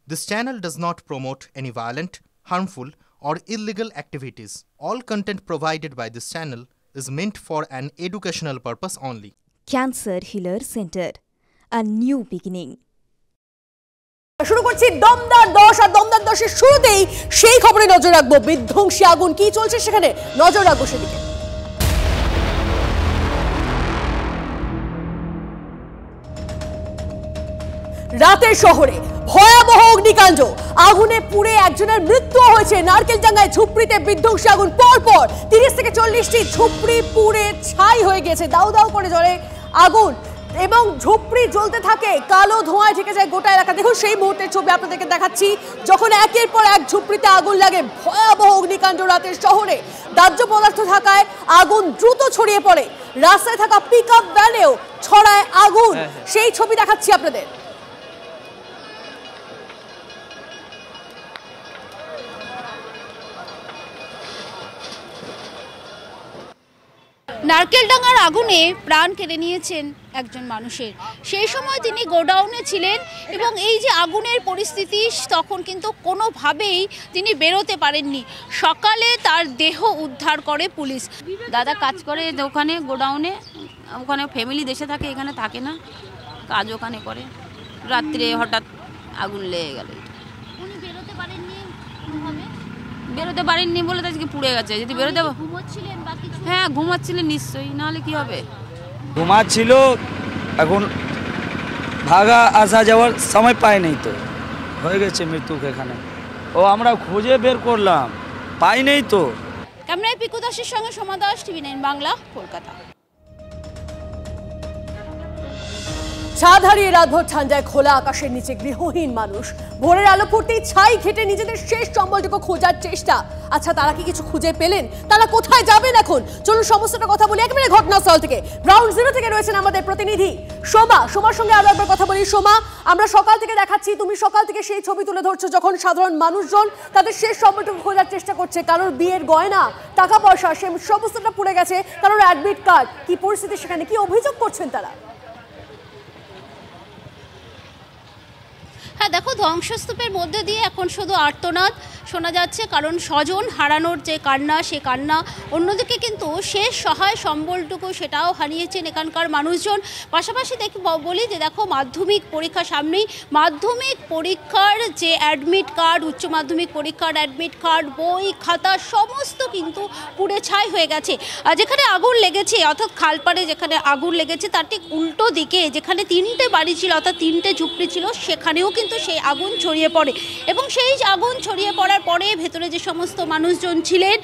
This channel does not promote any violent, harmful, or illegal activities. All content provided by this channel is meant for an educational purpose only. Cancer Healer Center, a new beginning. শুরু করছি দমদার 10 আর দমদার 10 এর শুরুতেই সেই খবরে নজর রাখবো। বিধ্বংসী আগুন কি চলছে সেখানে নজর রাখবো সেদিকে। রাতের শহরে ভয়াবহ অগ্নিকাণ্ড, আগুনে পুড়ে একজনের মৃত্যু হয়েছে। নারকেলডাঙ্গায় ঝুপড়িতে বিধ্বংসী আগুন, পরপর 30 থেকে 40টি ঝুপড়ি পুড়ে ছাই হয়ে গেছে। দাউ দাউ করে জ্বলে আগুন এবং ঝুপড়ি জ্বলতে থাকে, কালো ধোঁয়ায় ঢেকে যায় গোটা এলাকা। দেখুন সেই মুহূর্তের ছবি আপনাদেরকে দেখাচ্ছি, যখন একের পর এক ঝুপড়িতে আগুন লাগে। ভয়াবহ অগ্নিকাণ্ড রাতের শহরে, দাহ্য পদার্থ থাকায় আগুন দ্রুত ছড়িয়ে পড়ে। রাস্তায় থাকা পিকআপ ভ্যানেও ছড়ায় আগুন, সেই ছবি দেখাচ্ছি আপনাদের। নারকেলডাঙ্গার আগুনে প্রাণ কেড়ে নিয়েছেন একজন মানুষের। সেই সময় তিনি গোডাউনে ছিলেন এবং এই যে আগুনের পরিস্থিতি, তখন কিন্তু কোনোভাবেই তিনি বেরোতে পারেননি। সকালে তার দেহ উদ্ধার করে পুলিশ। দাদা কাজ করে ওখানে গোডাউনে, ওখানে ফ্যামিলি দেশে থাকে, এখানে থাকে না, কাজ ওখানে করে। রাত্রে হঠাৎ আগুন লেগে গেল। উনি বেরোতে পারেননি কোনোভাবে? বেরোতে পারেননি বলে তো আজকে পুড়ে গেছে। যদি বেরোতে ঘুমোচ্ছিলেন বা কিছু? হ্যাঁ ঘুমাচ্ছিলেন নিশ্চয়ই, নাহলে কি হবে। ঘুমাচ্ছিল, এখন ভাগা আসা যাওয়ার সময় পায় নাই, তো হয়ে গেছে মৃত্যু এখানে। ও আমরা খুঁজে বের করলাম, পাই নেই তো। ক্যামেরায় পিকু দাসের সঙ্গে সোমা দাস, TV9 বাংলা, কলকাতা। ছাদ হারিয়ে রাতভর ঠান্ডায় খোলা আকাশের নিচে গৃহহীন মানুষ। ভোরের আলো ফুটতেই ছাই ঘেটে নিজেদের শেষ সম্বলটুকু খোঁজার চেষ্টা। আচ্ছা, তারা কি কিছু খুঁজে পেলেন? তারা কোথায় যাবেন এখন? চলুন সমস্তটা কথা বলি একেবারে ঘটনাস্থল থেকে। গ্রাউন্ড জিরো থেকে রয়েছেন আমাদের প্রতিনিধি সোমা। সোমার সঙ্গে আরো একবার কথা বলি। সোমা, আমরা সকাল থেকে দেখাচ্ছি, তুমি সকাল থেকে সেই ছবি তুলে ধরছো যখন সাধারণ মানুষজন তাদের শেষ সম্বলটুকু খোঁজার চেষ্টা করছে। কারোর বিয়ের গয়না, টাকা পয়সা, সে সমস্তটা পুড়ে গেছে। কারোর অ্যাডমিট কার্ড, কি পরিস্থিতি সেখানে, কি অভিযোগ করছেন তারা? হ্যাঁ দেখো, ধ্বংসস্তূপের মধ্যে দিয়ে এখন শুধু আর্তনাদ শোনা যাচ্ছে, কারণ স্বজন হারানোর যে কান্না, সে কান্না। অন্যদিকে কিন্তু শেষ সহায় সম্বলটুকু সেটাও হারিয়েছেন এখানকার মানুষজন। পাশাপাশি বলি যে দেখো, মাধ্যমিক পরীক্ষা সামনেই, মাধ্যমিক পরীক্ষার যে অ্যাডমিট কার্ড, উচ্চ মাধ্যমিক পরীক্ষার অ্যাডমিট কার্ড, বই খাতা সমস্ত কিন্তু পুড়ে ছাই হয়ে গেছে। আর যেখানে আগুন লেগেছে, অর্থাৎ খালপাড়ে যেখানে আগুন লেগেছে, তার ঠিক উল্টো দিকে যেখানে 3টে বাড়ি ছিল, অর্থাৎ 3টে ঝুপড়ি ছিল, সেখানেও কিন্তু সেই আগুন ছড়িয়ে পড়ে। এবং সেই আগুন ছড়িয়ে পড়ার পরে ভেতরে যে সমস্ত মানুষজন ছিলেন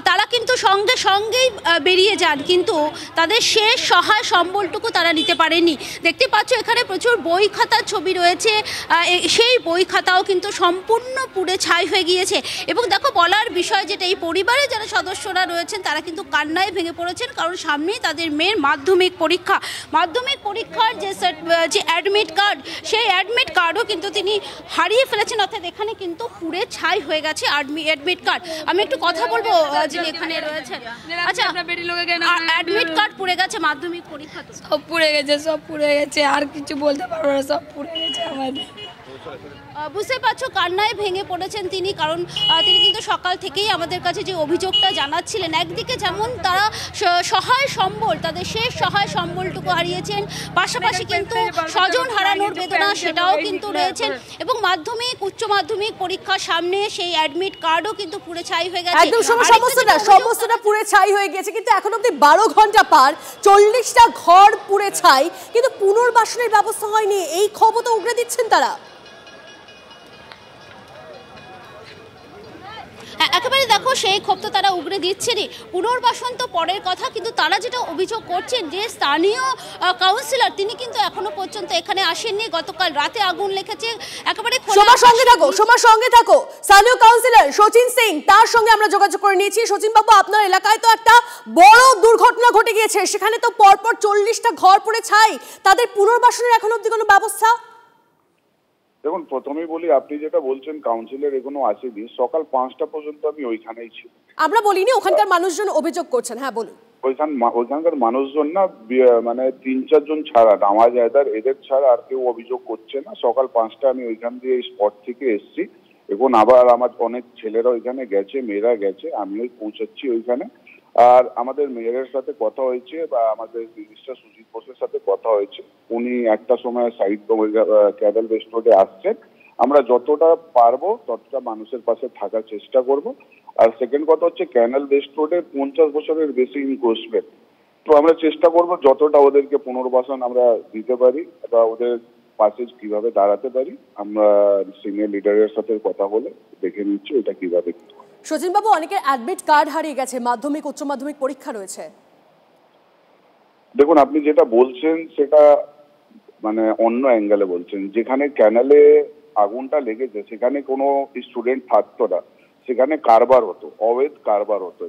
তারা কিন্তু সঙ্গে সঙ্গেই বেরিয়ে যান, কিন্তু তাদের শেষ সহায় সম্বলটুকু তারা নিতে পারেনি। দেখতে পাচ্ছ এখানে প্রচুর বই খাতার ছবি রয়েছে, সেই বই খাতাও কিন্তু সম্পূর্ণ পুড়ে ছাই হয়ে গিয়েছে। এবং দেখো, বলার বিষয় যেটা, এই পরিবারে যারা সদস্যরা রয়েছেন তারা কিন্তু কান্নায় ভেঙে পড়েছেন, কারণ সামনেই তাদের মেয়ের মাধ্যমিক পরীক্ষা। মাধ্যমিক পরীক্ষার যে অ্যাডমিট কার্ড, সেই অ্যাডমিট কার্ডও কিন্তু তিনি হারিয়ে ফেলেছেন, অর্থাৎ এখানে কিন্তু পুড়ে ছাই হয়ে গেছে অ্যাডমিট কার্ড। আমি একটু কথা বলবো যিনি এখানে রয়েছেন। আচ্ছা, অ্যাডমিট কার্ড পুড়ে গেছে, মাধ্যমিক পরীক্ষা সব পুড়ে গেছে, সব পুড়ে গেছে, আর কিছু বলতে পারবো না, সব পুড়ে গেছে আমাদের। বুঝতে পারছো, কান্নায় ভেঙে পড়েছেন তিনি, কারণ তিনি কিন্তু সকাল থেকেই আমাদের কাছে যে অভিযোগটা জানাচ্ছিলেন, একদিকে যেমন তারা সহায় সম্বল, তাদের শেষ সহায় সম্বলটুকু হারিয়েছেন, পাশাপাশি কিন্তু স্বজন হারানোর বেদনা সেটাও কিন্তু রয়েছেন। এবং মাধ্যমিক, উচ্চ মাধ্যমিক পরীক্ষা সামনে, সেই অ্যাডমিট কার্ডও কিন্তু পুড়ে ছাই হয়ে গেছে। একদম সমস্তটা পুড়ে ছাই হয়ে গেছে, কিন্তু এখন অবধি 12 ঘন্টা পার, 40টা ঘর পুড়ে ছাই, কিন্তু পুনর্বাসনের ব্যবস্থা হয়নি। এই খবর তো উগড়ে দিচ্ছেন তারা। একেবারে দেখো, সেই ক্ষোভ তো তারা উগড়ে দিচ্ছেনই। পুনর্বাসন তো পরের কথা, কিন্তু তারা যেটা অভিযোগ করছেন যে স্থানীয় কাউন্সিলর তিনি কিন্তু এখনো পর্যন্ত এখানে আসেননি। গতকাল রাতে আগুন লেগেছে একেবারে। সোমার সঙ্গে থাকো স্থানীয় কাউন্সিলর সচিন সিং, তার সঙ্গে আমরা যোগাযোগ করে নিয়েছি। সচিন বাবু, আপনার এলাকায় তো একটা বড় দুর্ঘটনা ঘটে গিয়েছে, সেখানে তো পরপর 40টা ঘর পুড়ে ছাই, তাদের পুনর্বাসনের এখন অবধি কোনো ব্যবস্থা? দেখুন, প্রথমেই বলি, আপনি যেটা বলছেন কাউন্সিলর এখনো আসেনি, সকাল 5টা পর্যন্ত আমি ওইখানেই ছিল। আমরা বলিনি, ওখানকার মানুষজন অভিযোগ করছেন। হ্যাঁ বলুন। ওইখানকার মানুষজন না, মানে 3-4 জন ছাড়া, নামাজ আয়দার এদের ছাড়া আর কেউ অভিযোগ করছে না। সকাল 5টা আমি ওইখান দিয়ে স্পট থেকে এসছি। এখন আবার আমার অনেক ছেলেরা ওইখানে গেছে, মেয়েরা গেছে, আমিও পৌঁছাচ্ছি ওইখানে। আর আমাদের মেয়রের সাথে কথা হয়েছে বা আমাদের মিনিস্টার সুজিত বোসের সাথে কথা হয়েছে। উনি একটা সময় সাইড ক্যাডাল বেস্ট রোডে আসছেন। আমরা যতটা পারবো ততটা মানুষের পাশে থাকার চেষ্টা করব। আর সেকেন্ড কথা হচ্ছে, ক্যানাল বেস্ট রোডে 50 বছরের বেশি ইনক্রোচমেন্ট, তো আমরা চেষ্টা করব যতটা ওদেরকে পুনর্বাসন আমরা দিতে পারি বা ওদের পাশে কিভাবে দাঁড়াতে পারি। আমরা সিনিয়র লিডারের সাথে কথা বলে দেখে নিচ্ছি এটা কিভাবে। সচিন বাবু, অনেকের অ্যাডমিট কার্ড হারিয়ে গেছে, মাধ্যমিক উচ্চ মাধ্যমিক পরীক্ষা রয়েছে। দেখুন, আপনি যেটা বলছেন সেটা মানে অন্য অ্যাঙ্গেলে বলছেন। যেখানে ক্যানালে আগুনটা লেগেছে সেখানে কোনো স্টুডেন্ট থাকতো না, সেখানে কারবার হতো, অবৈধ কারবার হতো,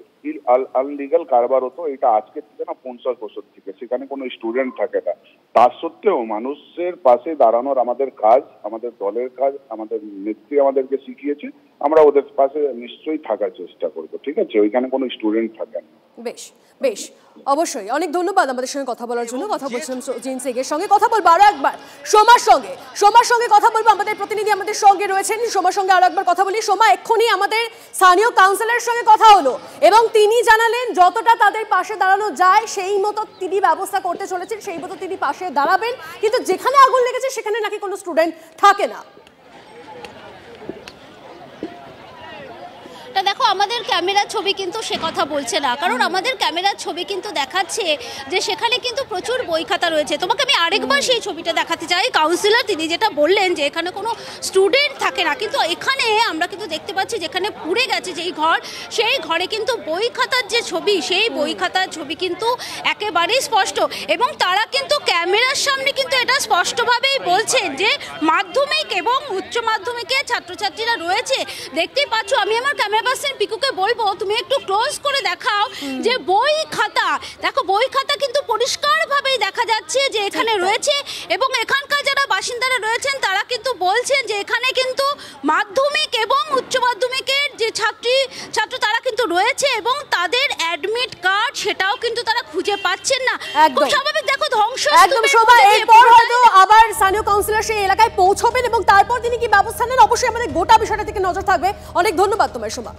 আনলিগাল কারবার হতো। এটা আজকে থেকে না 50 বছর থেকে, সেখানে কোনো স্টুডেন্ট থাকে না। তার সত্ত্বেও মানুষের পাশে দাঁড়ানোর আমাদের কাজ, আমাদের দলের কাজ, আমাদের নেত্রী আমাদেরকে শিখিয়েছে। আমরা ওদের পাশে নিশ্চয়ই থাকার চেষ্টা করবো, ঠিক আছে? ওইখানে কোনো স্টুডেন্ট থাকে না। বেশ বেশ, অবশ্যই অনেক ধন্যবাদ আমাদের সঙ্গে কথা বলার জন্য। কথা বলছিলাম সচিন সিংয়ের সঙ্গে। কথা বলবো আরো একবার সোমার সঙ্গে কথা বলবো। আমাদের প্রতিনিধি আমাদের সঙ্গে রয়েছেন, সোমার সঙ্গে আরো একবার কথা বলি। সোমা, এক্ষুনি আমাদের স্থানীয় কাউন্সিলরের সঙ্গে কথা হলো এবং তিনি জানালেন যতটা তাদের পাশে দাঁড়ানো যায় সেই মতো তিনি ব্যবস্থা করতে চলেছেন, সেই মতো তিনি পাশে দাঁড়াবেন। কিন্তু যেখানে আগুন লেগেছে সেখানে নাকি কোনো স্টুডেন্ট থাকে না। দেখো, আমাদের ক্যামেরার ছবি কিন্তু সে কথা বলছে না, কারণ আমাদের ক্যামেরার ছবি কিন্তু দেখাচ্ছে যে সেখানে কিন্তু প্রচুর বই খাতা রয়েছে। তোমাকে আমি আরেকবার সেই ছবিটা দেখাতে চাই। কাউন্সিলর তিনি যেটা বললেন যে এখানে কোনো স্টুডেন্ট থাকে না, কিন্তু এখানে আমরা কিন্তু দেখতে পাচ্ছি যেখানে পুড়ে গেছে যেই ঘর, সেই ঘরে কিন্তু বই খাতার যে ছবি, সেই বই খাতার ছবি কিন্তু একেবারেই স্পষ্ট। এবং তারা কিন্তু ক্যামেরার সামনে কিন্তু এটা স্পষ্টভাবেই বলছেন যে মাধ্যমিক এবং উচ্চ মাধ্যমিকের ছাত্রছাত্রীরা রয়েছে। দেখতেই পাচ্ছ, আমি আমার ক্যামেরা পার্সন পিকুকে বলবো তুমি একটু ক্লোজ করে দেখাও যে বই খাতা, দেখো বই খাতা কিন্তু পরিষ্কারভাবেই দেখা যাচ্ছে যে এখানে রয়েছে। এবং এখানকার যারা বাসিন্দারা রয়েছেন তারা কিন্তু বলছেন যে এখানে কিন্তু মাধ্যমিক এবং উচ্চ মাধ্যমিকের যে ছাত্র তারা কিন্তু রয়েছে এবং তাদের অ্যাডমিট কার্ড সেটাও কিন্তু তারা খুঁজে পাচ্ছেন না। খুব স্বাভাবিক, দেখো ধ্বংস। একদম সবাই, এরপর হয়তো আবার স্থানীয় কাউন্সিলর সেই এলাকায় পৌঁছবেন এবং তারপর তিনি কি ব্যবস্থা নেন অবশ্যই আমাদের গোটা বিষয়টা থেকে নজর থাকবে। অনেক ধন্যবাদ তোমায় সোমা।